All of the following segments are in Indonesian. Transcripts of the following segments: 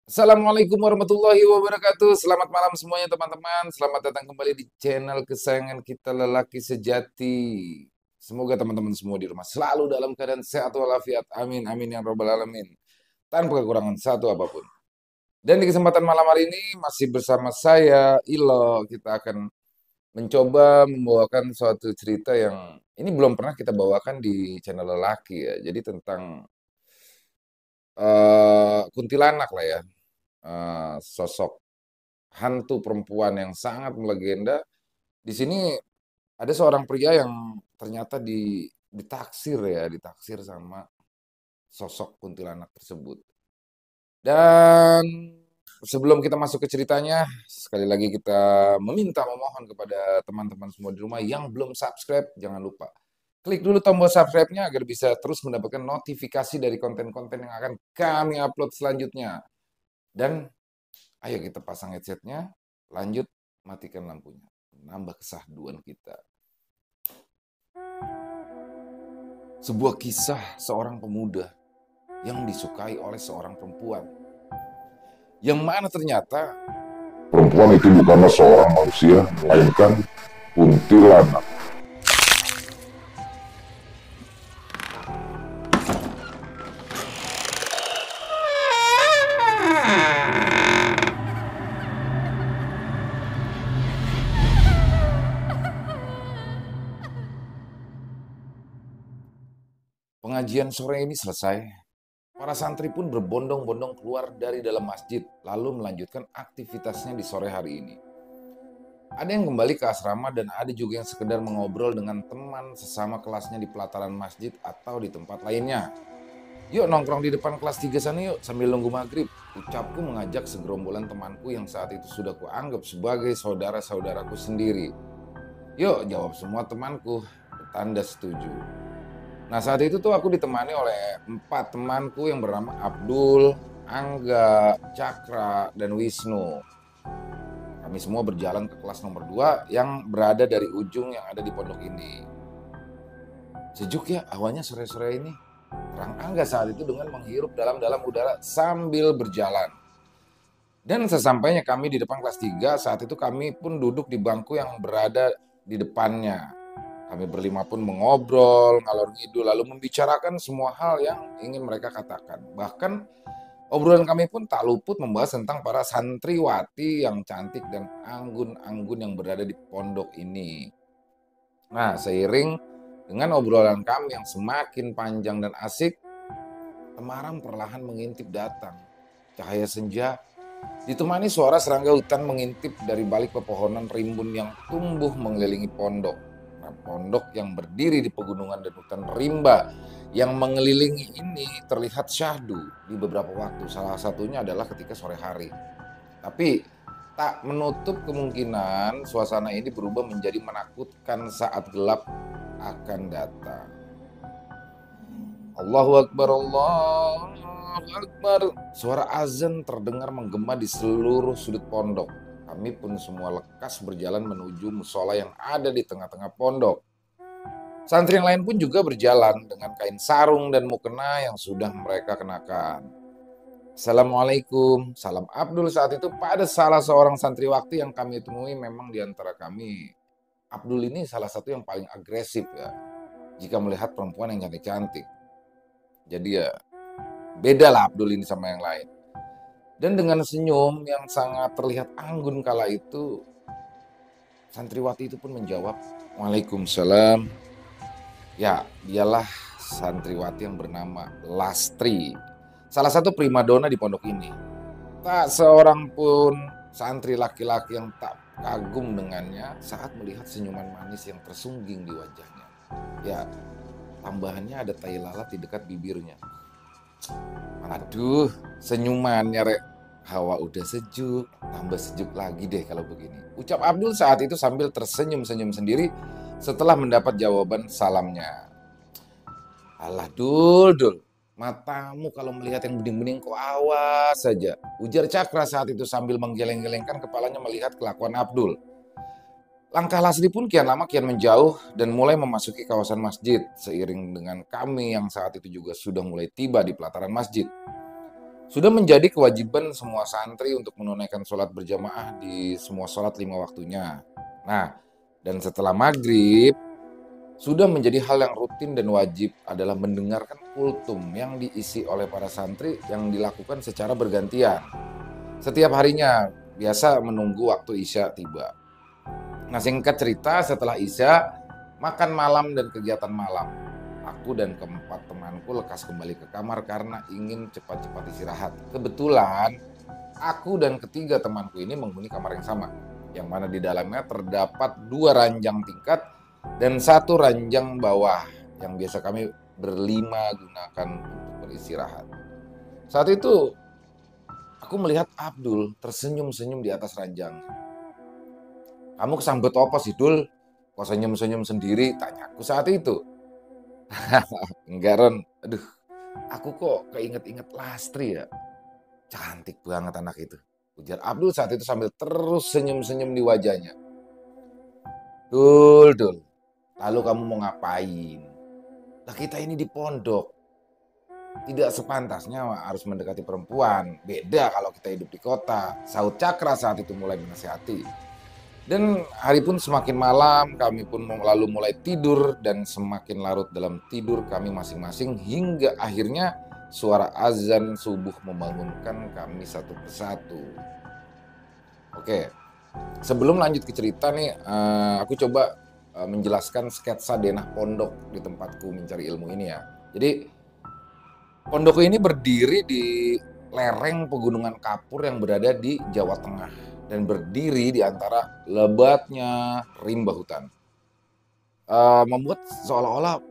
Assalamualaikum warahmatullahi wabarakatuh. Selamat malam semuanya teman-teman. Selamat datang kembali di channel kesayangan kita Lelaki Sejati. Semoga teman-teman semua di rumah selalu dalam keadaan sehat walafiat. Amin, amin ya robbal alamin. Tanpa kekurangan satu apapun. Dan di kesempatan malam hari ini masih bersama saya, Ilo. Kita akan mencoba membawakan suatu cerita yang ini belum pernah kita bawakan di channel Lelaki ya. Jadi tentang kuntilanak lah ya. Sosok hantu perempuan yang sangat melegenda. Di sini ada seorang pria yang ternyata ditaksir ya, ditaksir sama sosok kuntilanak tersebut. Dan sebelum kita masuk ke ceritanya, sekali lagi kita memohon kepada teman-teman semua di rumah yang belum subscribe, jangan lupa klik dulu tombol subscribe-nya agar bisa terus mendapatkan notifikasi dari konten-konten yang akan kami upload selanjutnya. Dan ayo kita pasang headsetnya, lanjut matikan lampunya. Nambah kesahduan kita. Sebuah kisah seorang pemuda yang disukai oleh seorang perempuan. Yang mana ternyata perempuan itu bukanlah seorang manusia, melainkan kuntilanak. pengajian sore ini selesai. Para santri pun berbondong-bondong keluar dari dalam masjid, lalu melanjutkan aktivitasnya di sore hari ini. Ada yang kembali ke asrama dan ada juga yang sekedar mengobrol dengan teman sesama kelasnya di pelataran masjid atau di tempat lainnya. Yuk nongkrong di depan kelas 3 sana yuk sambil nunggu maghrib. Ucapku mengajak segerombolan temanku yang saat itu sudah kuanggap sebagai saudara-saudaraku sendiri. Yuk jawab semua temanku, bertanda setuju. Nah saat itu tuh aku ditemani oleh 4 temanku yang bernama Abdul, Angga, Cakra, dan Wisnu. Kami semua berjalan ke kelas nomor 2 yang berada dari ujung yang ada di pondok ini. Sejuk ya awalnya sore-sore ini. Terang Angga saat itu dengan menghirup dalam-dalam udara sambil berjalan. Dan sesampainya kami di depan kelas 3, saat itu kami pun duduk di bangku yang berada di depannya. Kami berlima pun mengobrol, ngalor ngidul, lalu membicarakan semua hal yang ingin mereka katakan. Bahkan obrolan kami pun tak luput membahas tentang para santriwati yang cantik dan anggun-anggun yang berada di pondok ini. Nah, seiring dengan obrolan kami yang semakin panjang dan asik, temaram perlahan mengintip datang. Cahaya senja ditemani suara serangga hutan mengintip dari balik pepohonan rimbun yang tumbuh mengelilingi pondok. Pondok yang berdiri di pegunungan dan hutan rimba yang mengelilingi ini terlihat syahdu di beberapa waktu. Salah satunya adalah ketika sore hari. Tapi tak menutup kemungkinan suasana ini berubah menjadi menakutkan saat gelap akan datang. Allahu Akbar, Allahu Akbar. Suara azan terdengar menggema di seluruh sudut pondok. Kami pun semua lekas berjalan menuju musola yang ada di tengah-tengah pondok. Santri yang lain pun juga berjalan dengan kain sarung dan mukena yang sudah mereka kenakan. Assalamualaikum, salam Abdul saat itu pada salah seorang santriwati yang kami temui. Memang di antara kami, Abdul ini salah satu yang paling agresif ya, jika melihat perempuan yang cantik-cantik. Jadi ya, beda lah Abdul ini sama yang lain. Dan dengan senyum yang sangat terlihat anggun kala itu, santriwati itu pun menjawab, "Waalaikumsalam." Ya, dialah santriwati yang bernama Lastri, salah satu primadona di pondok ini. Tak seorang pun santri laki-laki yang tak kagum dengannya saat melihat senyuman manis yang tersungging di wajahnya. Ya, tambahannya ada tai lalat di dekat bibirnya. Aduh, senyumannya rek. Hawa udah sejuk, tambah sejuk lagi deh kalau begini. Ucap Abdul saat itu sambil tersenyum-senyum sendiri setelah mendapat jawaban salamnya. Alah Dul, matamu kalau melihat yang bening-bening kok awas saja. Ujar Cakra saat itu sambil menggeleng-gelengkan kepalanya melihat kelakuan Abdul. Langkah Lasri pun kian lama kian menjauh dan mulai memasuki kawasan masjid. Seiring dengan kami yang saat itu juga sudah mulai tiba di pelataran masjid. Sudah menjadi kewajiban semua santri untuk menunaikan sholat berjamaah di semua sholat 5 waktunya. Nah, dan setelah maghrib, sudah menjadi hal yang rutin dan wajib adalah mendengarkan kultum yang diisi oleh para santri yang dilakukan secara bergantian. Setiap harinya, biasa menunggu waktu Isya tiba. Nah, singkat cerita, setelah Isya, makan malam dan kegiatan malam. Aku dan keempat temanku lekas kembali ke kamar karena ingin cepat-cepat istirahat. Kebetulan, aku dan ketiga temanku ini menghuni kamar yang sama, yang mana di dalamnya terdapat 2 ranjang tingkat dan 1 ranjang bawah yang biasa kami berlima gunakan untuk beristirahat. Saat itu, aku melihat Abdul tersenyum-senyum di atas ranjang. "Kamu kesambet apa sih, Dul? Kok senyum-senyum sendiri?" tanyaku saat itu. "Enggak, Ron. Aduh, aku kok keinget-inget Lastri ya. Cantik banget anak itu," ujar Abdul saat itu sambil terus senyum-senyum di wajahnya. "Dul, Dul, lalu kamu mau ngapain? Lah kita ini di pondok. Tidak sepantasnya harus mendekati perempuan. Beda kalau kita hidup di kota," sahut Cakra saat itu mulai menasihati. Dan hari pun semakin malam, kami pun lalu mulai tidur dan semakin larut dalam tidur kami masing-masing hingga akhirnya suara azan subuh membangunkan kami satu persatu. Oke, sebelum lanjut ke cerita nih, aku coba menjelaskan sketsa denah pondok di tempatku mencari ilmu ini ya. Jadi pondokku ini berdiri di lereng pegunungan kapur yang berada di Jawa Tengah dan berdiri di antara lebatnya rimba hutan. Membuat seolah-olah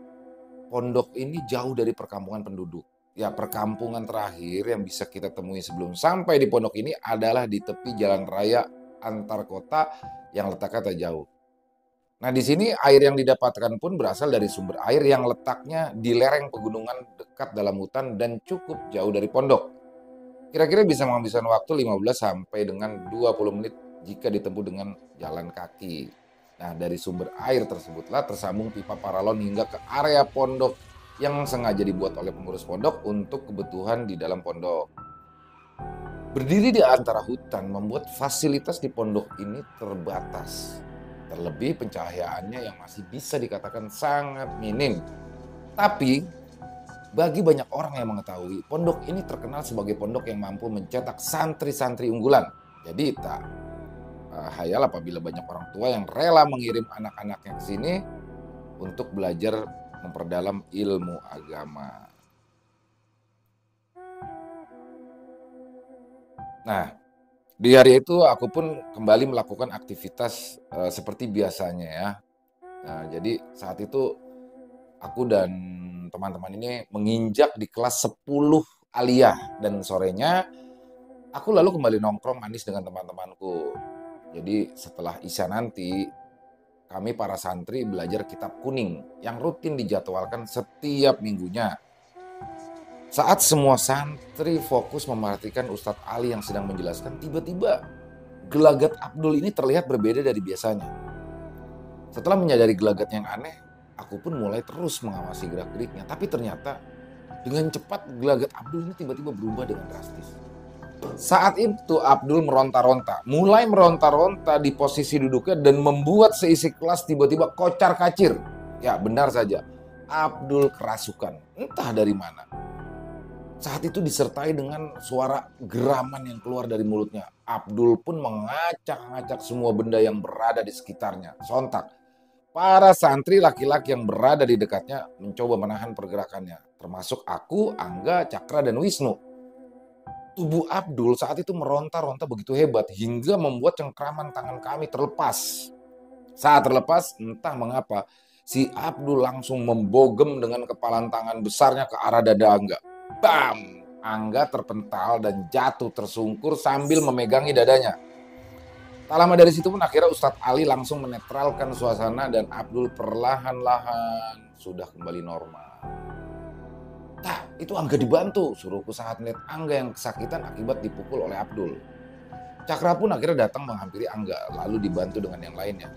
pondok ini jauh dari perkampungan penduduk. Ya, perkampungan terakhir yang bisa kita temui sebelum sampai di pondok ini adalah di tepi jalan raya antar kota yang letaknya tak jauh. Nah, di sini air yang didapatkan pun berasal dari sumber air yang letaknya di lereng pegunungan dekat dalam hutan dan cukup jauh dari pondok. Kira-kira bisa menghabiskan waktu 15 sampai dengan 20 menit jika ditempuh dengan jalan kaki. Nah, dari sumber air tersebutlah tersambung pipa paralon hingga ke area pondok yang sengaja dibuat oleh pengurus pondok untuk kebutuhan di dalam pondok. Berdiri di antara hutan membuat fasilitas di pondok ini terbatas. Terlebih pencahayaannya yang masih bisa dikatakan sangat minim. Tapi bagi banyak orang yang mengetahui, pondok ini terkenal sebagai pondok yang mampu mencetak santri-santri unggulan. Jadi tak hayal apabila banyak orang tua yang rela mengirim anak-anaknya ke sini untuk belajar memperdalam ilmu agama. Nah, di hari itu aku pun kembali melakukan aktivitas seperti biasanya ya. Nah, jadi saat itu aku dan teman-teman ini menginjak di kelas 10 aliyah dan sorenya aku lalu kembali nongkrong manis dengan teman-temanku. Jadi setelah Isya nanti kami para santri belajar kitab kuning yang rutin dijadwalkan setiap minggunya. Saat semua santri fokus memperhatikan Ustadz Ali yang sedang menjelaskan, tiba-tiba gelagat Abdul ini terlihat berbeda dari biasanya. Setelah menyadari gelagat yang aneh, aku pun mulai terus mengawasi gerak-geriknya. Tapi ternyata dengan cepat gelagat Abdul ini tiba-tiba berubah dengan drastis. Saat itu Abdul meronta-ronta, mulai meronta-ronta di posisi duduknya dan membuat seisi kelas tiba-tiba kocar-kacir. Ya, benar saja, Abdul kerasukan, entah dari mana. Saat itu disertai dengan suara geraman yang keluar dari mulutnya. Abdul pun mengacak-ngacak semua benda yang berada di sekitarnya. Sontak, para santri laki-laki yang berada di dekatnya mencoba menahan pergerakannya. Termasuk aku, Angga, Cakra, dan Wisnu. Tubuh Abdul saat itu meronta-ronta begitu hebat hingga membuat cengkraman tangan kami terlepas. Saat terlepas, entah mengapa, si Abdul langsung membogem dengan kepalan tangan besarnya ke arah dada Angga. Bam! Angga terpental dan jatuh tersungkur sambil memegangi dadanya. Tak lama dari situ pun akhirnya Ustadz Ali langsung menetralkan suasana dan Abdul perlahan-lahan sudah kembali normal. Tak, itu Angga dibantu, suruhku saat melihat Angga yang kesakitan akibat dipukul oleh Abdul. Cakra pun akhirnya datang menghampiri Angga, lalu dibantu dengan yang lainnya.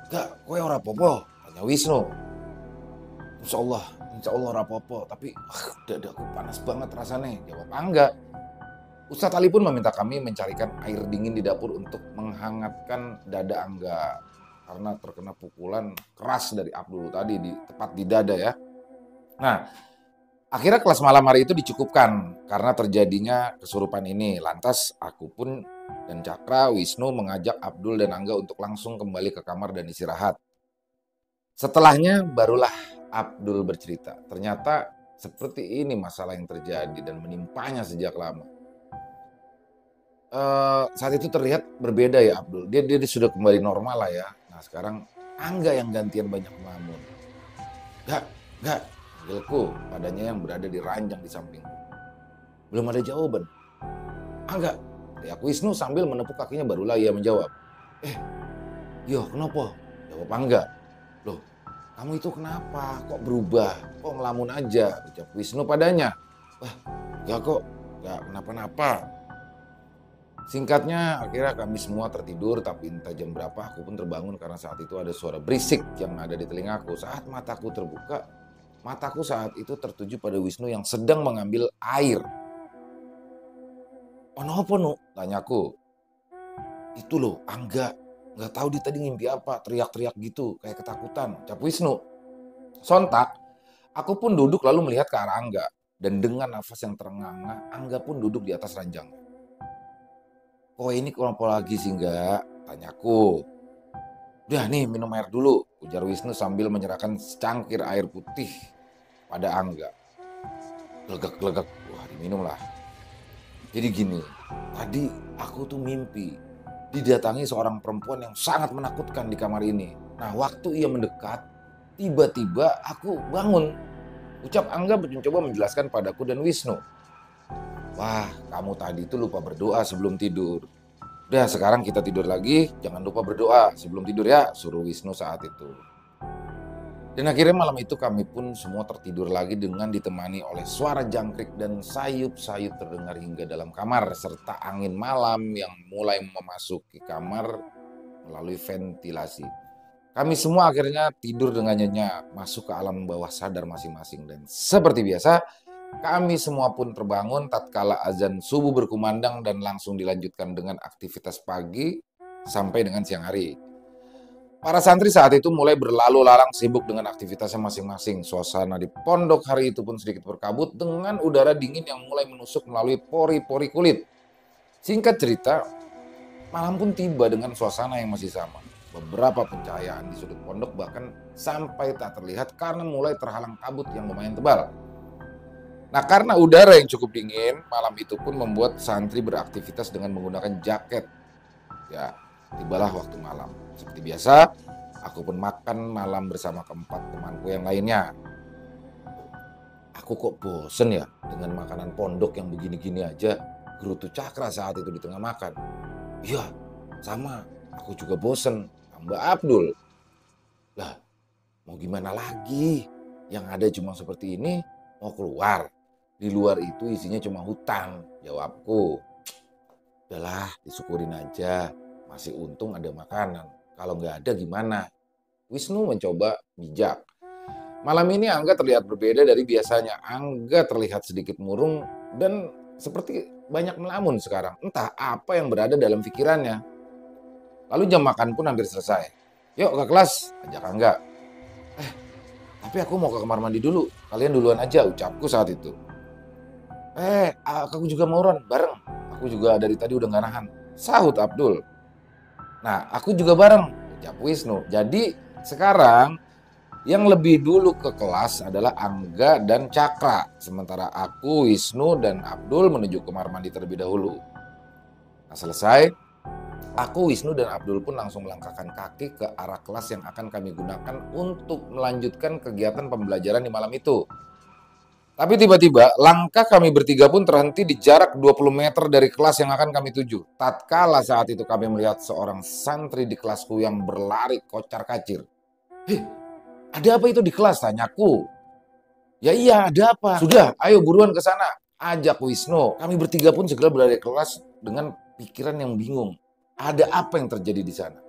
"Gak, kowe ora apa-apa," tanya Wisnu. "Insya Allah, Insya Allah rapopo, tapi dadaku panas banget rasanya. Jawab Angga. Ustadz Ali pun meminta kami mencarikan air dingin di dapur untuk menghangatkan dada Angga. Karena terkena pukulan keras dari Abdul tadi, tepat di dada ya. Nah, akhirnya kelas malam hari itu dicukupkan karena terjadinya kesurupan ini. Lantas aku pun dan Cakra, Wisnu mengajak Abdul dan Angga untuk langsung kembali ke kamar dan istirahat. Setelahnya barulah Abdul bercerita. Ternyata seperti ini masalah yang terjadi dan menimpanya sejak lama. Saat itu terlihat berbeda ya Abdul. Dia sudah kembali normal lah ya. Nah sekarang Angga yang gantian banyak melamun. Gak, panggilku padanya yang berada di ranjang di sampingku. Belum ada jawaban. Angga, aku Wisnu sambil menepuk kakinya barulah ia menjawab. Yo kenapa? Jawab Angga. Loh, kamu itu kenapa? Kok berubah? Kok ngelamun aja? Ucap Wisnu padanya. Enggak kok, enggak kenapa-napa. Singkatnya, akhirnya kami semua tertidur, tapi entah jam berapa aku pun terbangun karena saat itu ada suara berisik yang ada di telingaku. Saat mataku terbuka, mataku saat itu tertuju pada Wisnu yang sedang mengambil air. Apa nu? Tanyaku. Itu loh, Angga. Nggak tahu dia tadi ngimpi apa, teriak-teriak gitu, kayak ketakutan. Ucap Wisnu. Sontak, aku pun duduk lalu melihat ke arah Angga. Dan dengan nafas yang terengah-engah, Angga pun duduk di atas ranjang. Oh ini kenapa lagi sih enggak? Tanyaku. Udah nih minum air dulu, ujar Wisnu sambil menyerahkan secangkir air putih pada Angga. Gelegak-gelegak, wah diminumlah. Jadi gini, tadi aku tuh mimpi didatangi seorang perempuan yang sangat menakutkan di kamar ini. Nah waktu ia mendekat, tiba-tiba aku bangun. Ucap Angga mencoba menjelaskan padaku dan Wisnu. Wah, kamu tadi tuh lupa berdoa sebelum tidur. Udah, sekarang kita tidur lagi. Jangan lupa berdoa sebelum tidur ya, suruh Wisnu saat itu. Dan akhirnya malam itu kami pun semua tertidur lagi dengan ditemani oleh suara jangkrik dan sayup-sayup terdengar hingga dalam kamar. Serta angin malam yang mulai memasuki kamar melalui ventilasi. Kami semua akhirnya tidur dengan nyenyak, masuk ke alam bawah sadar masing-masing. Dan seperti biasa, kami semua pun terbangun tatkala azan subuh berkumandang dan langsung dilanjutkan dengan aktivitas pagi sampai dengan siang hari. Para santri saat itu mulai berlalu lalang sibuk dengan aktivitasnya masing-masing. Suasana di pondok hari itu pun sedikit berkabut dengan udara dingin yang mulai menusuk melalui pori-pori kulit. Singkat cerita, malam pun tiba dengan suasana yang masih sama. Beberapa pencahayaan di sudut pondok bahkan sampai tak terlihat karena mulai terhalang kabut yang lumayan tebal. Nah karena udara yang cukup dingin, malam itu pun membuat santri beraktivitas dengan menggunakan jaket. Ya, tibalah waktu malam. Seperti biasa, aku pun makan malam bersama keempat temanku yang lainnya. Aku kok bosen ya dengan makanan pondok yang begini-gini aja, gerutu Cakra saat itu di tengah makan. Iya, sama. Aku juga bosen, tambah Abdul. Lah, mau gimana lagi? Yang ada cuma seperti ini, mau keluar. Di luar itu isinya cuma hutan, jawabku. Udahlah, disyukurin aja. Masih untung ada makanan. Kalau nggak ada gimana? Wisnu mencoba bijak. Malam ini Angga terlihat berbeda dari biasanya. Angga terlihat sedikit murung dan seperti banyak melamun sekarang. Entah apa yang berada dalam pikirannya. Lalu jam makan pun hampir selesai. Yuk ke kelas, ajak Angga. Tapi aku mau ke kamar mandi dulu. Kalian duluan aja, ucapku saat itu. Aku juga mau Ron, bareng. Aku juga dari tadi udah gak nahan. Sahut Abdul. Nah, aku juga bareng, ucap Wisnu. Jadi sekarang yang lebih dulu ke kelas adalah Angga dan Cakra. Sementara aku, Wisnu, dan Abdul menuju kamar mandi terlebih dahulu. Nah selesai, aku, Wisnu, dan Abdul pun langsung melangkahkan kaki ke arah kelas yang akan kami gunakan untuk melanjutkan kegiatan pembelajaran di malam itu. Tapi tiba-tiba langkah kami bertiga pun terhenti di jarak 20 meter dari kelas yang akan kami tuju. Tatkala saat itu kami melihat seorang santri di kelasku yang berlari kocar-kacir. Ada apa itu di kelas? Tanyaku. Ya iya, ada apa? Sudah, ayo buruan ke sana. Ajak Wisnu. Kami bertiga pun segera berlari ke kelas dengan pikiran yang bingung. Ada apa yang terjadi di sana?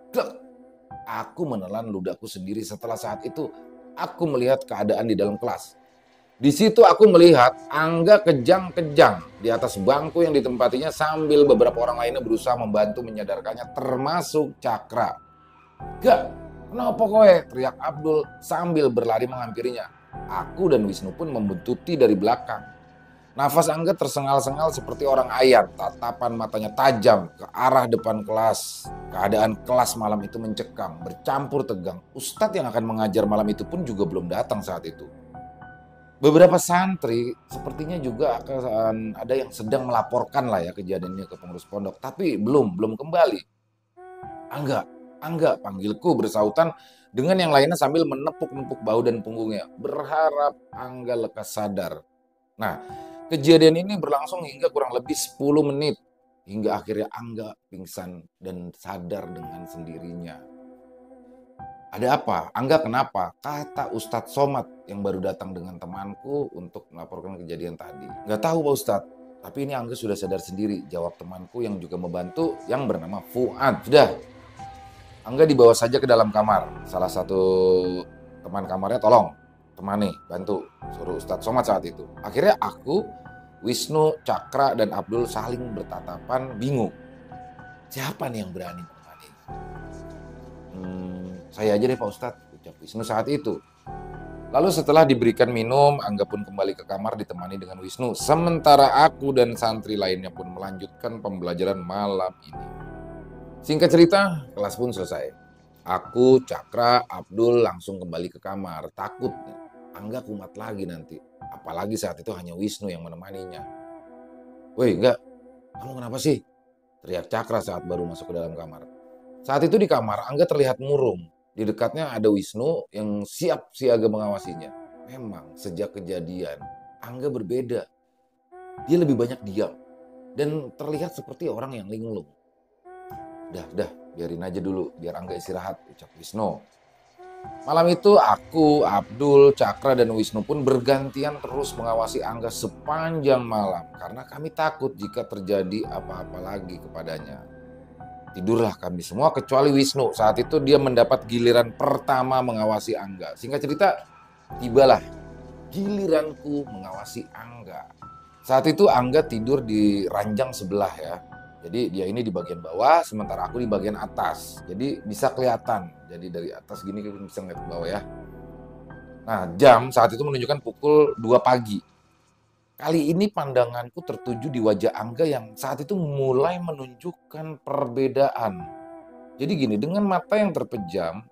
Aku menelan ludahku sendiri setelah saat itu aku melihat keadaan di dalam kelas. Di situ aku melihat Angga kejang-kejang di atas bangku yang ditempatinya sambil beberapa orang lainnya berusaha membantu menyadarkannya termasuk Cakra. "Gak, kenapa kowe?" teriak Abdul sambil berlari menghampirinya. Aku dan Wisnu pun membuntuti dari belakang. Nafas Angga tersengal-sengal seperti orang ayat, tatapan matanya tajam ke arah depan kelas. Keadaan kelas malam itu mencekam, bercampur tegang. Ustadz yang akan mengajar malam itu pun juga belum datang saat itu. Beberapa santri sepertinya juga akan ada yang sedang melaporkan lah ya kejadiannya ke pengurus pondok, tapi belum kembali. Angga, panggilku bersautan dengan yang lainnya sambil menepuk-nepuk bahu dan punggungnya, berharap Angga lekas sadar. Nah, kejadian ini berlangsung hingga kurang lebih 10 menit, hingga akhirnya Angga pingsan dan sadar dengan sendirinya. "Ada apa? Angga kenapa?" kata Ustadz Somad yang baru datang dengan temanku untuk melaporkan kejadian tadi. "Nggak tahu Pak Ustadz, tapi ini Angga sudah sadar sendiri," jawab temanku yang juga membantu yang bernama Fuad. "Sudah, Angga dibawa saja ke dalam kamar. Salah satu teman kamarnya tolong temani, bantu," suruh Ustadz Somad saat itu. Akhirnya aku, Wisnu, Cakra, dan Abdul saling bertatapan bingung. Siapa nih yang berani menemani? "Saya aja deh Pak Ustadz," ucap Wisnu saat itu. Lalu setelah diberikan minum, Angga pun kembali ke kamar ditemani dengan Wisnu. Sementara aku dan santri lainnya pun melanjutkan pembelajaran malam ini. Singkat cerita, kelas pun selesai. Aku, Cakra, Abdul langsung kembali ke kamar. Takut Angga kumat lagi nanti. Apalagi saat itu hanya Wisnu yang menemaninya. "Woi, enggak, kamu kenapa sih?" teriak Cakra saat baru masuk ke dalam kamar. Saat itu di kamar, Angga terlihat murung. Di dekatnya ada Wisnu yang siap siaga mengawasinya. Memang sejak kejadian, Angga berbeda. Dia lebih banyak diam dan terlihat seperti orang yang linglung. Dah, biarin aja dulu, biar Angga istirahat," ucap Wisnu. Malam itu aku, Abdul, Cakra, dan Wisnu pun bergantian terus mengawasi Angga sepanjang malam. Karena kami takut jika terjadi apa-apa lagi kepadanya. Tidurlah kami semua kecuali Wisnu. Saat itu dia mendapat giliran pertama mengawasi Angga. Singkat cerita, tibalah giliranku mengawasi Angga. Saat itu Angga tidur di ranjang sebelah ya. Jadi dia ini di bagian bawah, sementara aku di bagian atas. Jadi bisa kelihatan. Jadi dari atas gini kita bisa ngeliat ke bawah ya. Nah, jam saat itu menunjukkan pukul 2 pagi. Kali ini pandanganku tertuju di wajah Angga yang saat itu mulai menunjukkan perbedaan. Jadi gini, dengan mata yang terpejam,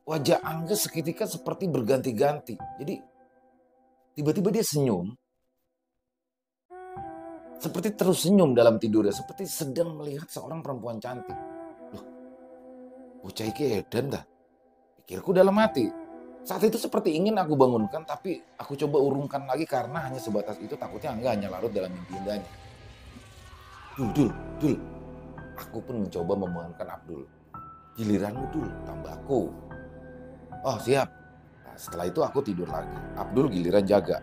wajah Angga seketika seperti berganti-ganti. Jadi tiba-tiba dia senyum, seperti terus senyum dalam tidurnya, seperti sedang melihat seorang perempuan cantik. Loh, bocah iki edan dah, pikirku dalam hati. Saat itu seperti ingin aku bangunkan, tapi aku coba urungkan lagi karena hanya sebatas itu, takutnya Angga hanya larut dalam mimpi indahnya. Dul. Aku pun mencoba membangunkan Abdul. "Giliranmu Dul, tambahku." "Oh siap." Nah, setelah itu aku tidur lagi. Abdul giliran jaga.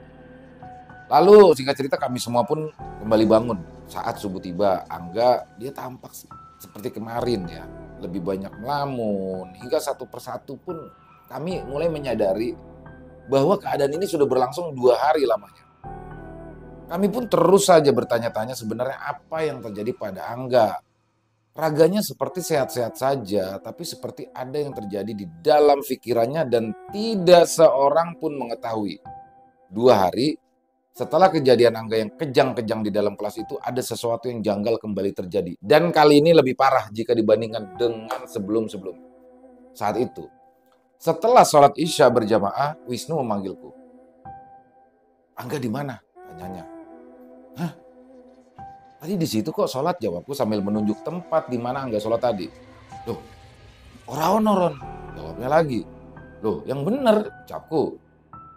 Lalu singkat cerita kami semua pun kembali bangun. Saat subuh tiba, Angga dia tampak seperti kemarin ya. Lebih banyak melamun. Hingga satu persatu pun kami mulai menyadari bahwa keadaan ini sudah berlangsung 2 hari lamanya. Kami pun terus saja bertanya-tanya sebenarnya apa yang terjadi pada Angga. Raganya seperti sehat-sehat saja, tapi seperti ada yang terjadi di dalam pikirannya dan tidak seorang pun mengetahui. 2 hari setelah kejadian Angga yang kejang-kejang di dalam kelas itu, ada sesuatu yang janggal kembali terjadi. Dan kali ini lebih parah jika dibandingkan dengan sebelum-sebelum. Saat itu, setelah sholat Isya berjamaah, Wisnu memanggilku. "Angga di mana?" tanyanya. "Hah? Tadi di situ kok sholat," jawabku sambil menunjuk tempat di mana Angga sholat tadi. "Loh, ora ono Ron," jawabnya lagi. "Loh, yang bener," ucapku.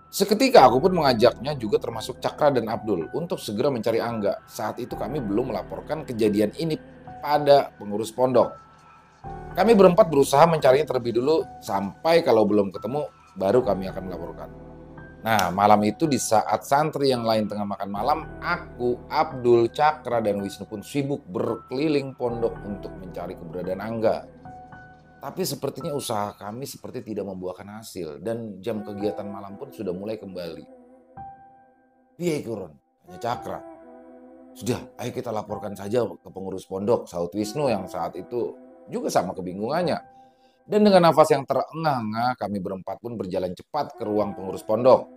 Seketika aku pun mengajaknya juga termasuk Cakra dan Abdul untuk segera mencari Angga. Saat itu kami belum melaporkan kejadian ini pada pengurus pondok. Kami berempat berusaha mencarinya terlebih dulu sampai kalau belum ketemu baru kami akan melaporkan. Nah, malam itu di saat santri yang lain tengah makan malam, aku, Abdul, Cakra, dan Wisnu pun sibuk berkeliling pondok untuk mencari keberadaan Angga. Tapi sepertinya usaha kami seperti tidak membuahkan hasil dan jam kegiatan malam pun sudah mulai kembali. Piye Kuron? Tanya Cakra. Sudah, ayo kita laporkan saja ke pengurus pondok, sahut Wisnu yang saat itu juga sama kebingungannya. Dan dengan nafas yang terengah-engah, kami berempat pun berjalan cepat ke ruang pengurus pondok.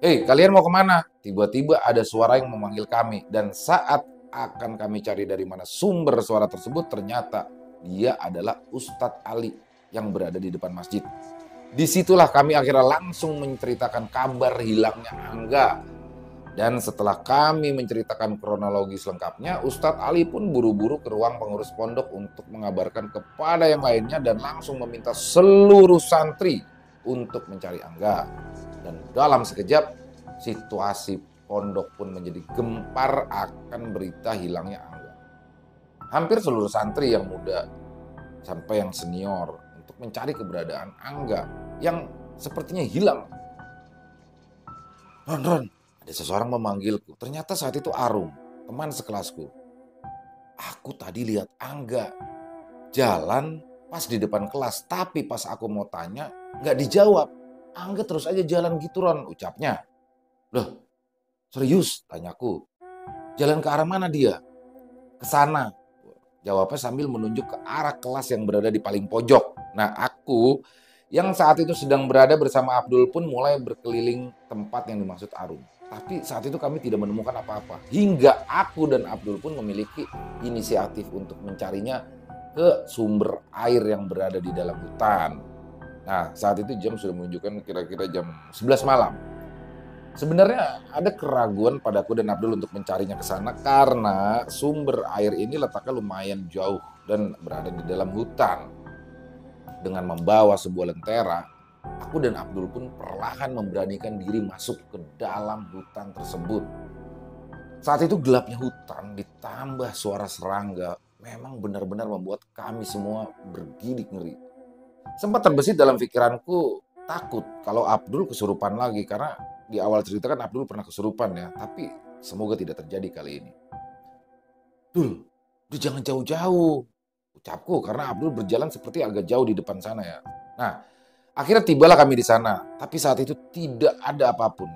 Hei, kalian mau kemana? Tiba-tiba ada suara yang memanggil kami. Dan saat akan kami cari dari mana sumber suara tersebut, ternyata dia adalah Ustadz Ali yang berada di depan masjid. Disitulah kami akhirnya langsung menceritakan kabar hilangnya Angga. Dan setelah kami menceritakan kronologi selengkapnya, Ustadz Ali pun buru-buru ke ruang pengurus pondok untuk mengabarkan kepada yang lainnya dan langsung meminta seluruh santri untuk mencari Angga. Dan dalam sekejap, situasi pondok pun menjadi gempar akan berita hilangnya Angga. Hampir seluruh santri yang muda sampai yang senior untuk mencari keberadaan Angga yang sepertinya hilang. Ron, ada seseorang memanggilku. Ternyata saat itu Arum, teman sekelasku. Aku tadi lihat Angga jalan pas di depan kelas, tapi pas aku mau tanya nggak dijawab. Angga terus aja jalan gitu Ron, ucapnya. Loh, serius? Tanyaku. Jalan ke arah mana dia? Ke sana. Jawabnya sambil menunjuk ke arah kelas yang berada di paling pojok. Nah, aku yang saat itu sedang berada bersama Abdul pun mulai berkeliling tempat yang dimaksud Arum. Tapi saat itu kami tidak menemukan apa-apa. Hingga aku dan Abdul pun memiliki inisiatif untuk mencarinya ke sumber air yang berada di dalam hutan. Nah, saat itu jam sudah menunjukkan kira-kira jam 11 malam. Sebenarnya ada keraguan padaku dan Abdul untuk mencarinya ke sana karena sumber air ini letaknya lumayan jauh dan berada di dalam hutan. Dengan membawa sebuah lentera, aku dan Abdul pun perlahan memberanikan diri masuk ke dalam hutan tersebut. Saat itu gelapnya hutan ditambah suara serangga memang benar-benar membuat kami semua bergidik ngeri. Sempat terbesit dalam pikiranku takut kalau Abdul kesurupan lagi karena di awal cerita kan Abdul pernah kesurupan ya, tapi semoga tidak terjadi kali ini. Dul, udah jangan jauh-jauh, ucapku karena Abdul berjalan seperti agak jauh di depan sana ya. Nah, akhirnya tibalah kami di sana, tapi saat itu tidak ada apapun.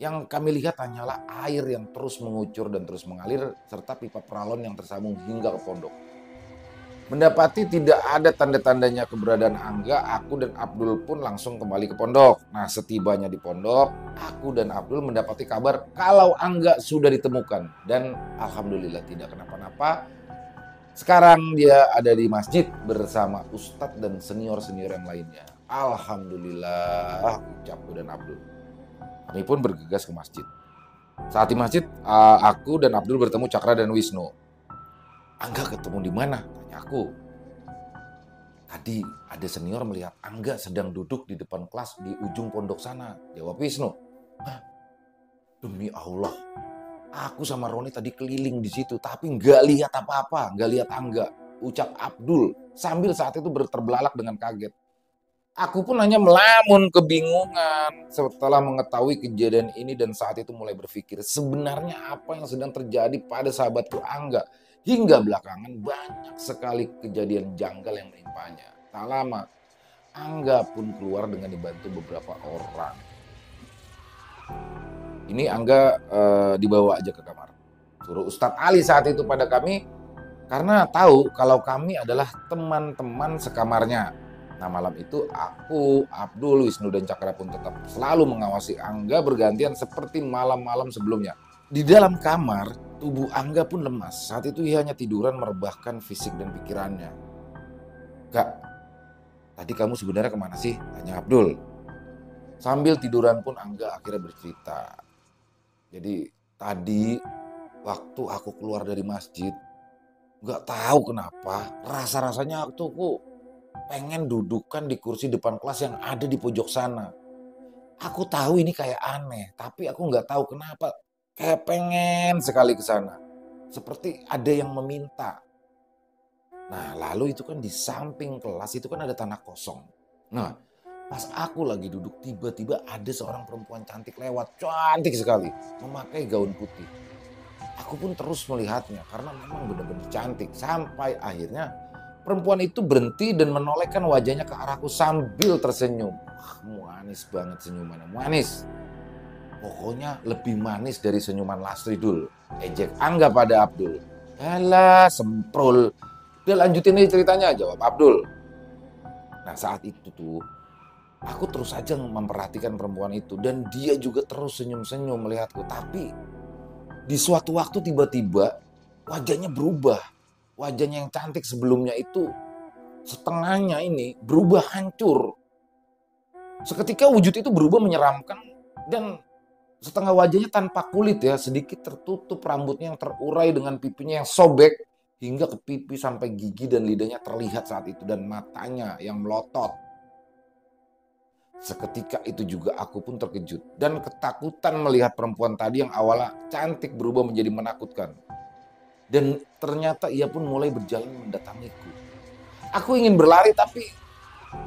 Yang kami lihat hanyalah air yang terus mengucur dan terus mengalir, serta pipa peralon yang tersambung hingga ke pondok. Mendapati tidak ada tanda-tandanya keberadaan Angga, aku dan Abdul pun langsung kembali ke pondok. Nah, setibanya di pondok, aku dan Abdul mendapati kabar kalau Angga sudah ditemukan. Dan alhamdulillah tidak kenapa-napa. Sekarang dia ada di masjid bersama Ustadz dan senior-senior yang lainnya. Alhamdulillah, ucapku dan Abdul. Kami pun bergegas ke masjid. Saat di masjid, aku dan Abdul bertemu Cakra dan Wisnu. Angga ketemu di mana? Tanya aku. Tadi ada senior melihat Angga sedang duduk di depan kelas di ujung pondok sana. Jawab Wisnu. Hah? Demi Allah, aku sama Roni tadi keliling di situ, tapi nggak lihat apa-apa, nggak lihat Angga. Ucap Abdul sambil saat itu terbelalak dengan kaget. Aku pun hanya melamun kebingungan setelah mengetahui kejadian ini dan saat itu mulai berpikir sebenarnya apa yang sedang terjadi pada sahabatku Angga. Hingga belakangan banyak sekali kejadian janggal yang menimpanya. Tak lama, Angga pun keluar dengan dibantu beberapa orang. Ini Angga dibawa aja ke kamar. Suruh Ustadz Ali saat itu pada kami karena tahu kalau kami adalah teman-teman sekamarnya. Nah, malam itu aku, Abdul, Wisnu, dan Cakra pun tetap selalu mengawasi Angga bergantian seperti malam-malam sebelumnya. Di dalam kamar, tubuh Angga pun lemas. Saat itu ia hanya tiduran merebahkan fisik dan pikirannya. Kak, tadi kamu sebenarnya kemana sih? Tanya Abdul. Sambil tiduran pun Angga akhirnya bercerita. Jadi tadi waktu aku keluar dari masjid, gak tahu kenapa rasa-rasanya aku pengen dudukan di kursi depan kelas yang ada di pojok sana. Aku tahu ini kayak aneh, tapi aku nggak tahu kenapa. Kayak pengen sekali ke sana. Seperti ada yang meminta. Nah, lalu itu kan di samping kelas itu kan ada tanah kosong. Nah, pas aku lagi duduk tiba-tiba ada seorang perempuan cantik lewat. Cantik sekali. Memakai gaun putih. Aku pun terus melihatnya karena memang benar-benar cantik. Sampai akhirnya perempuan itu berhenti dan menolehkan wajahnya ke arahku sambil tersenyum. Manis banget senyumannya, manis. Pokoknya lebih manis dari senyuman Lastri, Dul. Ejek Angga pada Abdul. Alah, semprul. Udah lanjutin aja ceritanya, jawab Abdul. Nah saat itu tuh, aku terus saja memperhatikan perempuan itu. Dan dia juga terus senyum-senyum melihatku. Tapi di suatu waktu tiba-tiba wajahnya berubah. Wajahnya yang cantik sebelumnya itu setengahnya ini berubah hancur. Seketika wujud itu berubah menyeramkan dan setengah wajahnya tanpa kulit ya, sedikit tertutup, rambutnya yang terurai dengan pipinya yang sobek hingga ke pipi sampai gigi dan lidahnya terlihat saat itu dan matanya yang melotot. Seketika itu juga aku pun terkejut dan ketakutan melihat perempuan tadi yang awalnya cantik berubah menjadi menakutkan. Dan ternyata ia pun mulai berjalan mendatangiku. Aku ingin berlari tapi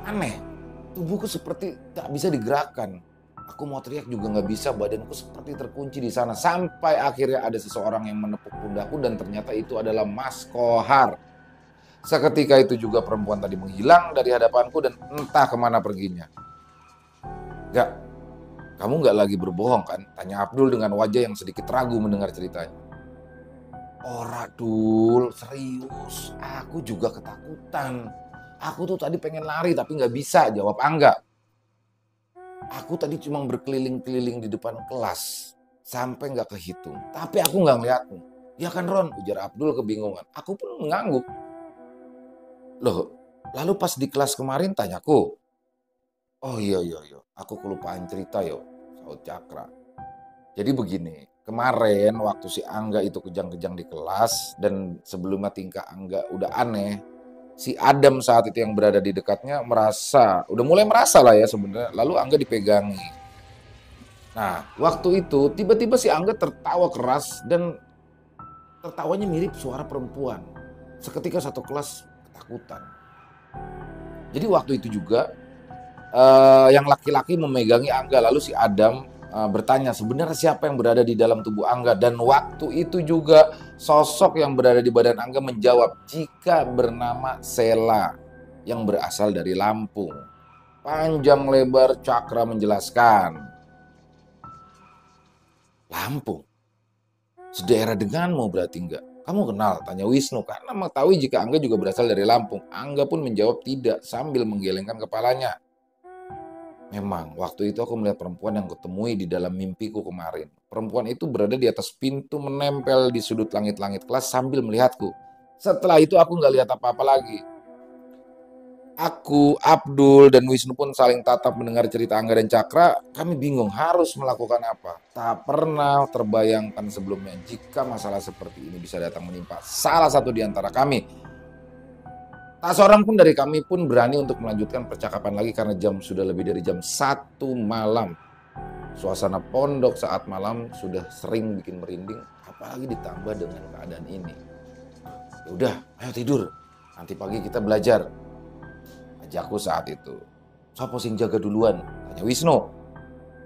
aneh, tubuhku seperti tak bisa digerakkan. Aku mau teriak juga nggak bisa, badanku seperti terkunci di sana. Sampai akhirnya ada seseorang yang menepuk pundakku dan ternyata itu adalah Mas Kohar. Seketika itu juga perempuan tadi menghilang dari hadapanku dan entah kemana perginya. Gak, kamu nggak lagi berbohong kan? Tanya Abdul dengan wajah yang sedikit ragu mendengar ceritanya. Ora Dul, serius. Aku juga ketakutan. Aku tuh tadi pengen lari tapi nggak bisa, jawab Angga. Aku tadi cuma berkeliling-keliling di depan kelas sampai nggak kehitung. Tapi aku nggak ngeliatmu. Ya kan Ron, ujar Abdul kebingungan. Aku pun mengangguk. Loh, lalu pas di kelas kemarin tanyaku. Oh iya, aku kelupaan cerita yo, Saud Cakra. Jadi begini, kemarin waktu si Angga itu kejang-kejang di kelas dan sebelumnya tingkah Angga udah aneh, si Adam saat itu yang berada di dekatnya udah mulai merasa lah ya sebenarnya. Lalu Angga dipegangi. Nah, waktu itu tiba-tiba si Angga tertawa keras dan tertawanya mirip suara perempuan. Seketika satu kelas ketakutan. Jadi waktu itu juga yang laki-laki memegangi Angga, lalu si Adam bertanya sebenarnya siapa yang berada di dalam tubuh Angga, dan waktu itu juga sosok yang berada di badan Angga menjawab jika bernama Sela yang berasal dari Lampung. Panjang lebar Cakra menjelaskan. Lampung? Sedaerah denganmu berarti enggak? Kamu kenal? Tanya Wisnu karena mengetahui jika Angga juga berasal dari Lampung. Angga pun menjawab tidak sambil menggelengkan kepalanya. Memang, waktu itu aku melihat perempuan yang kutemui di dalam mimpiku kemarin. Perempuan itu berada di atas pintu menempel di sudut langit-langit kelas sambil melihatku. Setelah itu aku nggak lihat apa-apa lagi. Aku, Abdul, dan Wisnu pun saling tatap mendengar cerita Angga dan Cakra. Kami bingung harus melakukan apa. Tak pernah terbayangkan sebelumnya jika masalah seperti ini bisa datang menimpa salah satu di antara kami. Tak seorang pun dari kami pun berani untuk melanjutkan percakapan lagi karena sudah lebih dari jam 1 malam. Suasana pondok saat malam sudah sering bikin merinding, apalagi ditambah dengan keadaan ini. Ya udah, ayo tidur. Nanti pagi kita belajar. Ajakku saat itu. Sopo sing jaga duluan? Tanya Wisnu.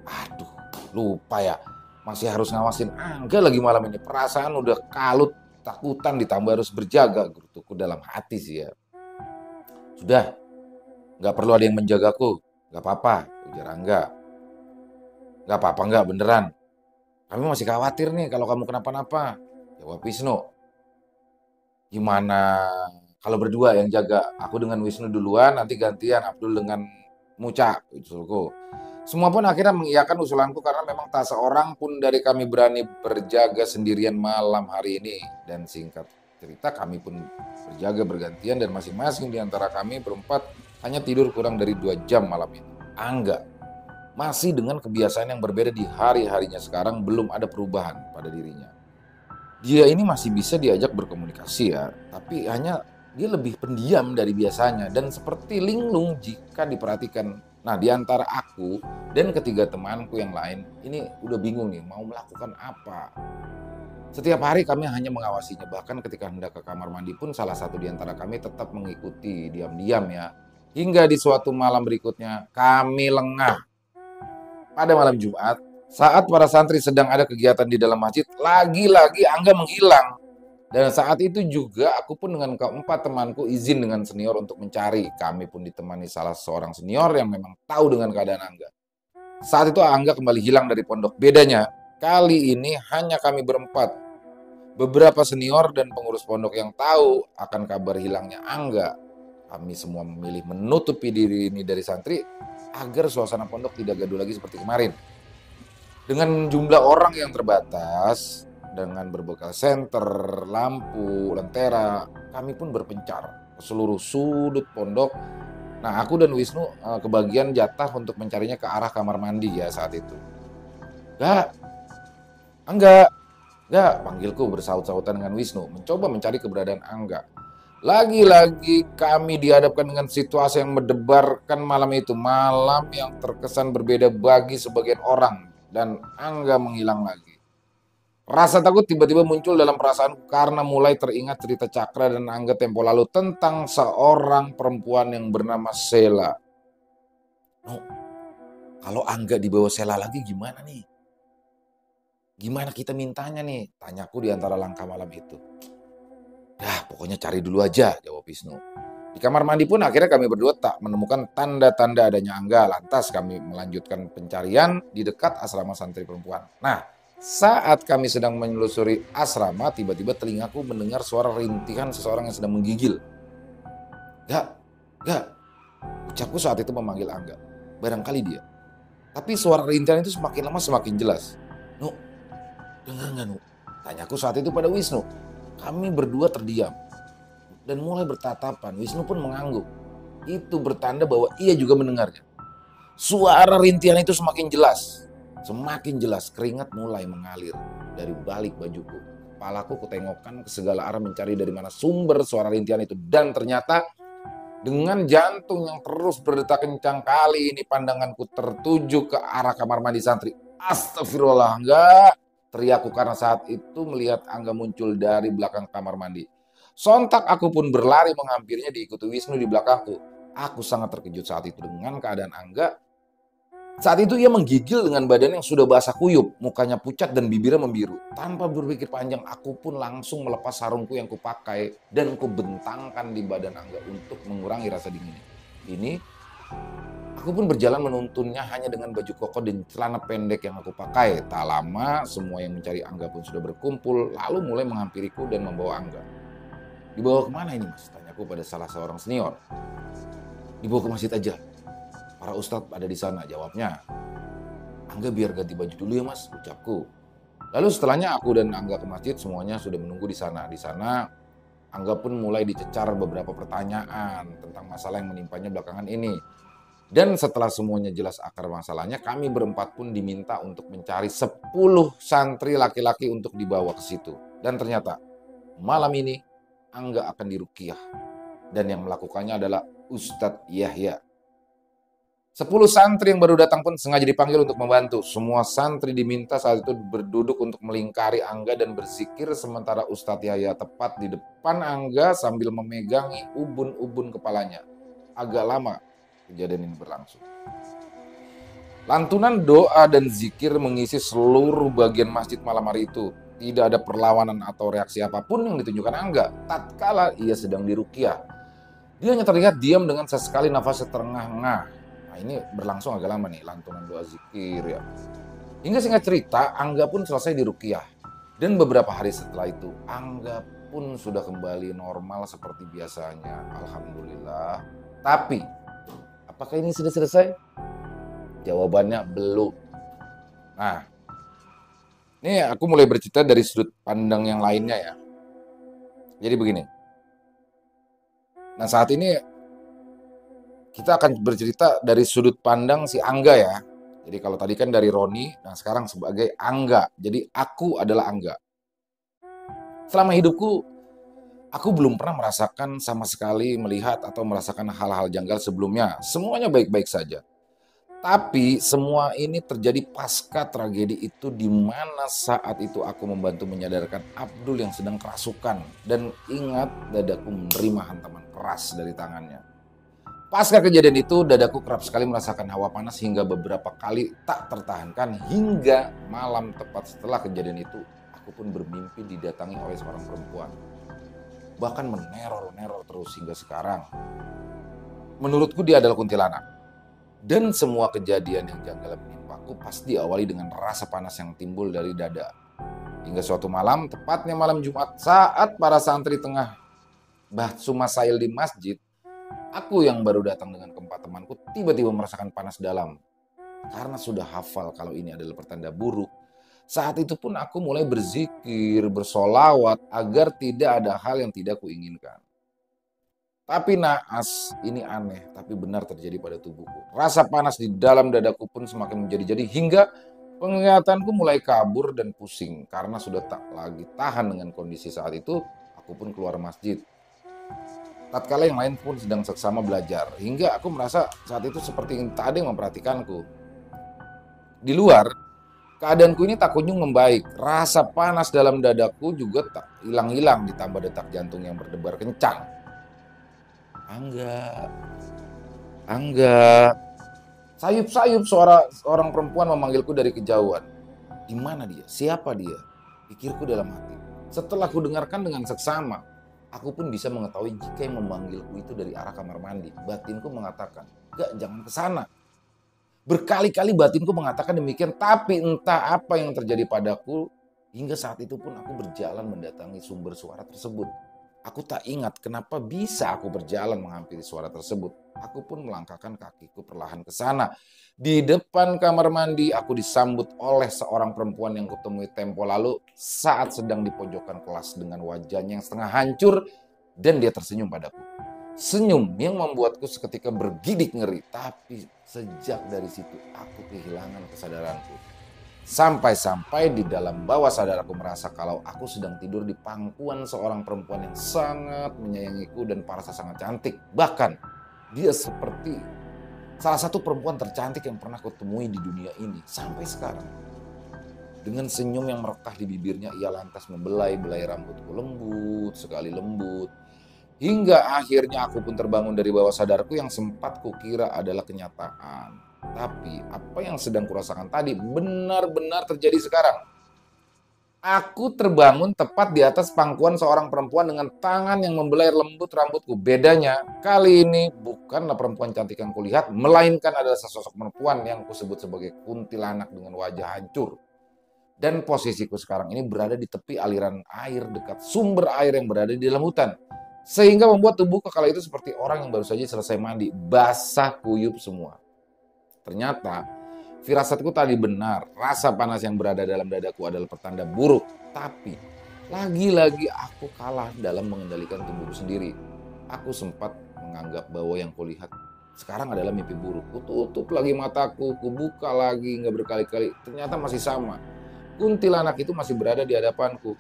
Aduh, lupa ya. Masih harus ngawasin Angga lagi malam ini. Perasaan udah kalut, takutan ditambah harus berjaga. Gerutuku dalam hati sih ya. Sudah, nggak perlu ada yang menjagaku. Nggak apa-apa, ujar Angga. Nggak apa-apa nggak, beneran. Kami masih khawatir nih kalau kamu kenapa-napa, jawab Wisnu. Gimana kalau berdua yang jaga? Aku dengan Wisnu duluan, nanti gantian Abdul dengan Muca, usulku. Semua pun akhirnya mengiyakan usulanku karena memang tak seorang pun dari kami berani berjaga sendirian malam hari ini. Dan singkat cerita kami pun berjaga bergantian dan masing-masing di antara kami berempat hanya tidur kurang dari 2 jam malam itu. Angga masih dengan kebiasaan yang berbeda di hari-harinya sekarang, belum ada perubahan pada dirinya. Dia ini masih bisa diajak berkomunikasi ya, tapi hanya dia lebih pendiam dari biasanya dan seperti linglung jika diperhatikan. Nah, di antara aku dan ketiga temanku yang lain ini udah bingung nih mau melakukan apa. Setiap hari kami hanya mengawasinya, bahkan ketika hendak ke kamar mandi pun salah satu di antara kami tetap mengikuti diam-diam ya. Hingga di suatu malam berikutnya kami lengah. Pada malam Jumat, saat para santri sedang ada kegiatan di dalam masjid, lagi-lagi Angga menghilang. Dan saat itu juga aku pun dengan keempat temanku izin dengan senior untuk mencari. Kami pun ditemani salah seorang senior yang memang tahu dengan keadaan Angga. Saat itu Angga kembali hilang dari pondok. Bedanya, kali ini hanya kami berempat. Beberapa senior dan pengurus pondok yang tahu akan kabar hilangnya Angga. Kami semua memilih menutupi diri ini dari santri agar suasana pondok tidak gaduh lagi seperti kemarin. Dengan jumlah orang yang terbatas, dengan berbekal senter, lampu, lentera, kami pun berpencar ke seluruh sudut pondok. Nah, aku dan Wisnu kebagian jatah untuk mencarinya ke arah kamar mandi ya saat itu. Gak, Angga, gak, panggilku bersaut-sautan dengan Wisnu, mencoba mencari keberadaan Angga. Lagi-lagi kami dihadapkan dengan situasi yang mendebarkan malam itu. Malam yang terkesan berbeda bagi sebagian orang. Dan Angga menghilang lagi. Rasa takut tiba-tiba muncul dalam perasaanku karena mulai teringat cerita Cakra dan Angga tempo lalu tentang seorang perempuan yang bernama Sela. No, kalau Angga dibawa Sela lagi gimana nih? Gimana kita mintanya nih? Tanyaku di antara langkah malam itu. Pokoknya cari dulu aja, jawab Wisnu. Di kamar mandi pun akhirnya kami berdua tak menemukan tanda-tanda adanya Angga. Lantas kami melanjutkan pencarian di dekat asrama santri perempuan. Nah, saat kami sedang menelusuri asrama, tiba-tiba telingaku mendengar suara rintihan seseorang yang sedang menggigil. Gak. Ucapku saat itu memanggil Angga. Barangkali dia. Tapi suara rintihan itu semakin lama semakin jelas. Nu, dengar nggak Nu? Tanyaku saat itu pada Wisnu. Kami berdua terdiam dan mulai bertatapan. Wisnu pun mengangguk. Itu bertanda bahwa ia juga mendengarnya. Suara rintihan itu semakin jelas. Semakin jelas, keringat mulai mengalir dari balik bajuku. Kepalaku kutengokkan ke segala arah mencari dari mana sumber suara rintihan itu. Dan ternyata dengan jantung yang terus berdetak kencang, kali ini pandanganku tertuju ke arah kamar mandi santri. Astagfirullah, enggak! Teriakku karena saat itu melihat Angga muncul dari belakang kamar mandi. Sontak aku pun berlari menghampirinya diikuti Wisnu di belakangku. Aku sangat terkejut saat itu dengan keadaan Angga. Saat itu ia menggigil dengan badan yang sudah basah kuyup, mukanya pucat dan bibirnya membiru. Tanpa berpikir panjang, aku pun langsung melepas sarungku yang kupakai dan kubentangkan di badan Angga untuk mengurangi rasa dinginnya. Ini aku pun berjalan menuntunnya hanya dengan baju koko dan celana pendek yang aku pakai. Tak lama, semua yang mencari Angga pun sudah berkumpul, lalu mulai menghampiriku dan membawa Angga. Dibawa kemana ini Mas? Tanyaku pada salah seorang senior. Dibawa ke masjid aja. Para ustadz ada di sana, jawabnya. Angga biar ganti baju dulu ya Mas, ucapku. Lalu setelahnya aku dan Angga ke masjid, semuanya sudah menunggu di sana. Di sana, Angga pun mulai dicecar beberapa pertanyaan tentang masalah yang menimpanya belakangan ini. Dan setelah semuanya jelas akar masalahnya, kami berempat pun diminta untuk mencari 10 santri laki-laki untuk dibawa ke situ. Dan ternyata malam ini Angga akan diruqyah. Dan yang melakukannya adalah Ustadz Yahya. 10 santri yang baru datang pun sengaja dipanggil untuk membantu. Semua santri diminta saat itu berduduk untuk melingkari Angga dan berzikir sementara Ustadz Yahya tepat di depan Angga sambil memegangi ubun-ubun kepalanya. Agak lama kejadian ini berlangsung. Lantunan doa dan zikir mengisi seluruh bagian masjid malam hari itu. Tidak ada perlawanan atau reaksi apapun yang ditunjukkan Angga tatkala ia sedang diruqyah. Dia hanya terlihat diam dengan sesekali nafasnya terengah-engah. Nah, ini berlangsung agak lama nih, lantunan doa zikir ya. Hingga singkat cerita, Angga pun selesai diruqyah. Dan beberapa hari setelah itu, Angga pun sudah kembali normal seperti biasanya. Alhamdulillah. Tapi apakah ini sudah selesai? Jawabannya belum. Nah, ini aku mulai bercerita dari sudut pandang yang lainnya ya. Jadi begini. Nah, saat ini kita akan bercerita dari sudut pandang si Angga ya. Jadi kalau tadi kan dari Roni, nah sekarang sebagai Angga. Jadi aku adalah Angga. Selama hidupku, aku belum pernah merasakan sama sekali melihat atau merasakan hal-hal janggal sebelumnya. Semuanya baik-baik saja. Tapi semua ini terjadi pasca tragedi itu di mana saat itu aku membantu menyadarkan Abdul yang sedang kerasukan. Dan ingat dadaku menerima hantaman keras dari tangannya. Pasca kejadian itu dadaku kerap sekali merasakan hawa panas hingga beberapa kali tak tertahankan. Hingga malam tepat setelah kejadian itu aku pun bermimpi didatangi oleh seorang perempuan. Bahkan meneror-neror terus hingga sekarang. Menurutku dia adalah kuntilanak. Dan semua kejadian yang janggal menimpa aku pasti diawali dengan rasa panas yang timbul dari dada. Hingga suatu malam, tepatnya malam Jumat, saat para santri tengah basuh masail di masjid, aku yang baru datang dengan keempat temanku tiba-tiba merasakan panas dalam. Karena sudah hafal kalau ini adalah pertanda buruk, saat itu pun aku mulai berzikir, bersolawat agar tidak ada hal yang tidak kuinginkan. Tapi naas, ini aneh, tapi benar terjadi pada tubuhku. Rasa panas di dalam dadaku pun semakin menjadi-jadi hingga penglihatanku mulai kabur dan pusing. Karena sudah tak lagi tahan dengan kondisi saat itu, aku pun keluar masjid. Tatkala yang lain pun sedang seksama belajar, hingga aku merasa saat itu seperti tak ada yang memperhatikanku. Di luar, keadaanku ini tak kunjung membaik. Rasa panas dalam dadaku juga tak hilang-hilang ditambah detak jantung yang berdebar kencang. Angga. Sayup-sayup suara seorang perempuan memanggilku dari kejauhan. Di mana dia? Siapa dia? Pikirku dalam hati. Setelah ku dengarkan dengan seksama, aku pun bisa mengetahui jika yang memanggilku itu dari arah kamar mandi. Batinku mengatakan, "Gak, jangan ke sana." Berkali-kali batinku mengatakan demikian, tapi entah apa yang terjadi padaku, hingga saat itu pun aku berjalan mendatangi sumber suara tersebut. Aku tak ingat kenapa bisa aku berjalan menghampiri suara tersebut. Aku pun melangkahkan kakiku perlahan ke sana. Di depan kamar mandi, aku disambut oleh seorang perempuan yang kutemui tempo lalu saat sedang di pojokan kelas dengan wajahnya yang setengah hancur, dan dia tersenyum padaku. Senyum yang membuatku seketika bergidik ngeri, tapi sejak dari situ aku kehilangan kesadaranku. Sampai-sampai di dalam bawah sadar aku merasa kalau aku sedang tidur di pangkuan seorang perempuan yang sangat menyayangiku dan parasa sangat cantik. Bahkan dia seperti salah satu perempuan tercantik yang pernah kutemui di dunia ini sampai sekarang. Dengan senyum yang merekah di bibirnya, ia lantas membelai-belai rambutku lembut, sekali lembut. Hingga akhirnya aku pun terbangun dari bawah sadarku yang sempat kukira adalah kenyataan. Tapi apa yang sedang kurasakan tadi benar-benar terjadi sekarang. Aku terbangun tepat di atas pangkuan seorang perempuan dengan tangan yang membelai lembut rambutku. Bedanya, kali ini bukanlah perempuan cantik yang kulihat, melainkan adalah sesosok perempuan yang kusebut sebagai kuntilanak dengan wajah hancur. Dan posisiku sekarang ini berada di tepi aliran air dekat sumber air yang berada di dalam hutan. Sehingga membuat tubuhku kala itu seperti orang yang baru saja selesai mandi, basah kuyup semua. Ternyata firasatku tadi benar, rasa panas yang berada dalam dadaku adalah pertanda buruk. Tapi lagi-lagi aku kalah dalam mengendalikan tubuhku sendiri. Aku sempat menganggap bahwa yang kulihat sekarang adalah mimpi buruk. Kututup lagi mataku, kubuka lagi hingga berkali-kali. Ternyata masih sama. Kuntilanak itu masih berada di hadapanku.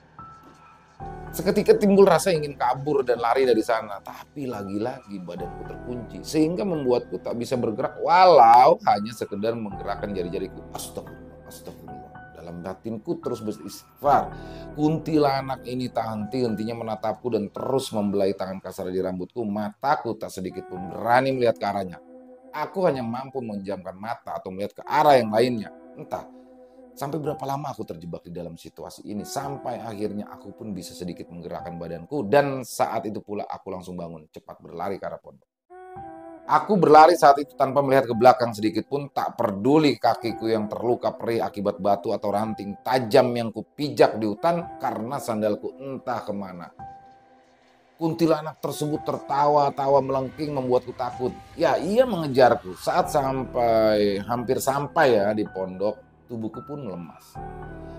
Seketika timbul rasa ingin kabur dan lari dari sana. Tapi lagi-lagi badanku terkunci. Sehingga membuatku tak bisa bergerak. Walau hanya sekedar menggerakkan jari-jariku. Astagfirullah, astagfirullah. Dalam batinku terus beristighfar. Kuntilanak ini tak henti-hentinya menatapku dan terus membelai tangan kasar di rambutku. Mataku tak sedikit pun berani melihat ke arahnya. Aku hanya mampu menjamkan mata atau melihat ke arah yang lainnya. Entah sampai berapa lama aku terjebak di dalam situasi ini, sampai akhirnya aku pun bisa sedikit menggerakkan badanku, dan saat itu pula aku langsung bangun, cepat berlari ke arah pondok. Aku berlari saat itu tanpa melihat ke belakang sedikit pun, tak peduli kakiku yang terluka perih akibat batu atau ranting tajam yang kupijak di hutan karena sandalku entah kemana. Kuntilanak tersebut tertawa-tawa melengking membuatku takut. Ya, ia mengejarku. Saat hampir sampai ya di pondok, tubuhku pun melemas.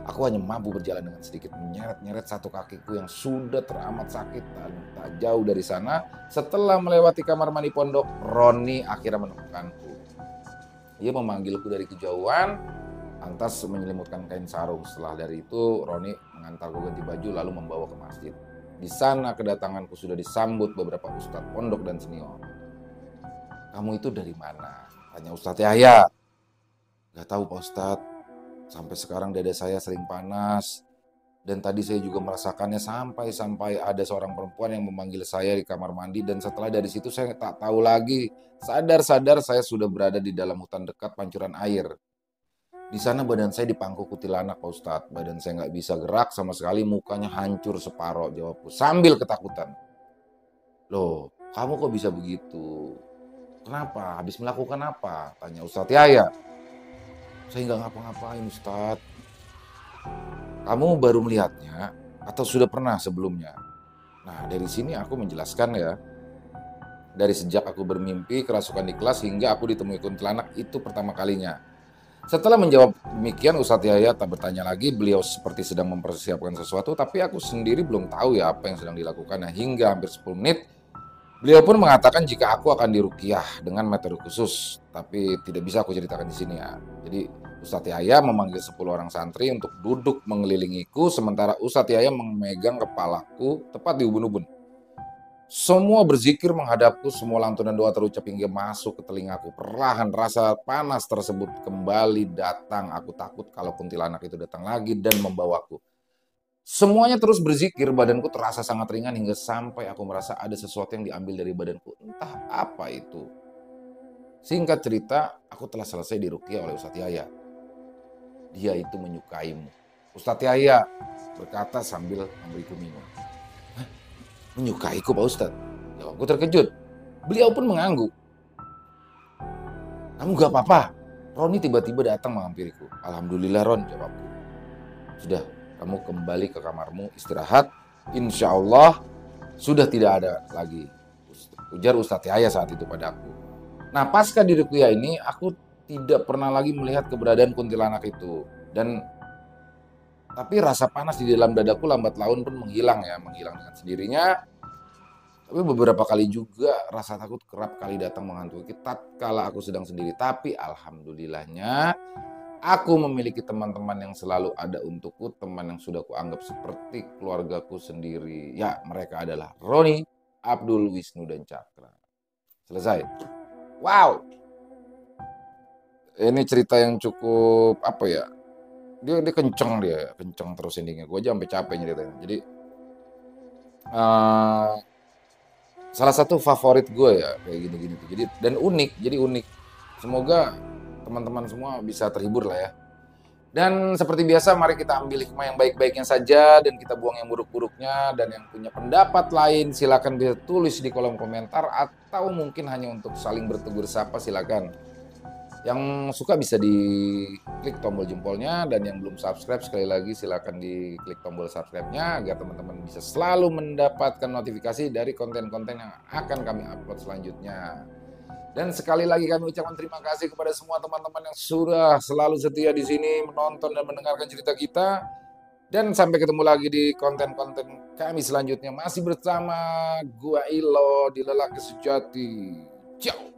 Aku hanya mampu berjalan dengan sedikit menyeret-nyeret satu kakiku yang sudah teramat sakit. Dan tak jauh dari sana, setelah melewati kamar mandi pondok, Roni akhirnya menemukanku. Ia memanggilku dari kejauhan, lantas menyelimutkan kain sarung. Setelah dari itu, Roni mengantarku ganti baju lalu membawa ke masjid. Di sana kedatanganku sudah disambut beberapa ustadz pondok dan senior. "Kamu itu dari mana?" tanya Ustadz Yahya. "Gak tahu Pak Ustadz. Sampai sekarang dada saya sering panas. Dan tadi saya juga merasakannya sampai ada seorang perempuan yang memanggil saya di kamar mandi. Dan setelah dari situ saya tak tahu lagi. Sadar-sadar saya sudah berada di dalam hutan dekat pancuran air. Di sana badan saya dipangku kuntilanak Pak Ustadz. Badan saya nggak bisa gerak sama sekali. Mukanya hancur separoh," jawabku sambil ketakutan. "Loh, kamu kok bisa begitu? Kenapa? Habis melakukan apa?" tanya Ustadz Yahya. Saya nggak ngapa-ngapain, Ustadz. Kamu baru melihatnya atau sudah pernah sebelumnya? Nah, dari sini aku menjelaskan ya. Dari sejak aku bermimpi kerasukan di kelas hingga aku ditemui kuntilanak itu pertama kalinya. Setelah menjawab demikian, Ustadz Yahya tak bertanya lagi. Beliau seperti sedang mempersiapkan sesuatu, tapi aku sendiri belum tahu ya apa yang sedang dilakukan. Nah, hingga hampir 10 menit, beliau pun mengatakan jika aku akan diruqyah dengan metode khusus, tapi tidak bisa aku ceritakan di sini ya. Jadi Ustadz Yahya memanggil 10 orang santri untuk duduk mengelilingiku, sementara Ustadz Yahya memegang kepalaku tepat di ubun-ubun. Semua berzikir menghadapku, semua lantunan doa terucap hingga masuk ke telingaku. Perlahan rasa panas tersebut kembali datang. Aku takut kalau kuntilanak itu datang lagi dan membawaku. Semuanya terus berzikir, badanku terasa sangat ringan hingga sampai aku merasa ada sesuatu yang diambil dari badanku. Entah apa itu. Singkat cerita, aku telah selesai diruqyah oleh Ustadz Yahya. Dia itu menyukaimu. Ustadz Yahya berkata sambil memberiku minum. Menyukaiku Pak Ustadz? Jawabku terkejut. Beliau pun mengangguk. Kamu gak apa-apa? Roni tiba-tiba datang menghampiriku. Alhamdulillah Ron, jawabku. Sudah, kamu kembali ke kamarmu istirahat. Insya Allah sudah tidak ada lagi. Ujar Ustadz Yahya saat itu padaku. Nah, pasca di ruqyah ini, aku tidak pernah lagi melihat keberadaan kuntilanak itu. Tapi rasa panas di dalam dadaku lambat laun pun menghilang dengan sendirinya. Tapi beberapa kali juga rasa takut kerap kali datang menghantui tatkala aku sedang sendiri. Tapi alhamdulillahnya aku memiliki teman-teman yang selalu ada untukku, teman yang sudah kuanggap seperti keluargaku sendiri. Ya, mereka adalah Roni, Abdul, Wisnu, dan Cakra. Selesai. Wow. Ini cerita yang cukup apa ya? Dia kenceng terus endingnya. Gue aja sampai capek ceritanya. Jadi salah satu favorit gue ya kayak gini-gini tuh. Jadi unik. Semoga teman-teman semua bisa terhibur lah ya. Dan seperti biasa, mari kita ambil hikmah yang baik-baiknya saja dan kita buang yang buruk-buruknya. Dan yang punya pendapat lain silakan bisa tulis di kolom komentar atau mungkin hanya untuk saling bertegur sapa silakan. Yang suka bisa diklik tombol jempolnya, dan yang belum subscribe sekali lagi silakan diklik tombol subscribe-nya agar teman-teman bisa selalu mendapatkan notifikasi dari konten-konten yang akan kami upload selanjutnya. Dan sekali lagi kami ucapkan terima kasih kepada semua teman-teman yang sudah selalu setia di sini menonton dan mendengarkan cerita kita. Dan sampai ketemu lagi di konten-konten kami selanjutnya, masih bersama gua Ilo di Lelaki Sejati. Ciao.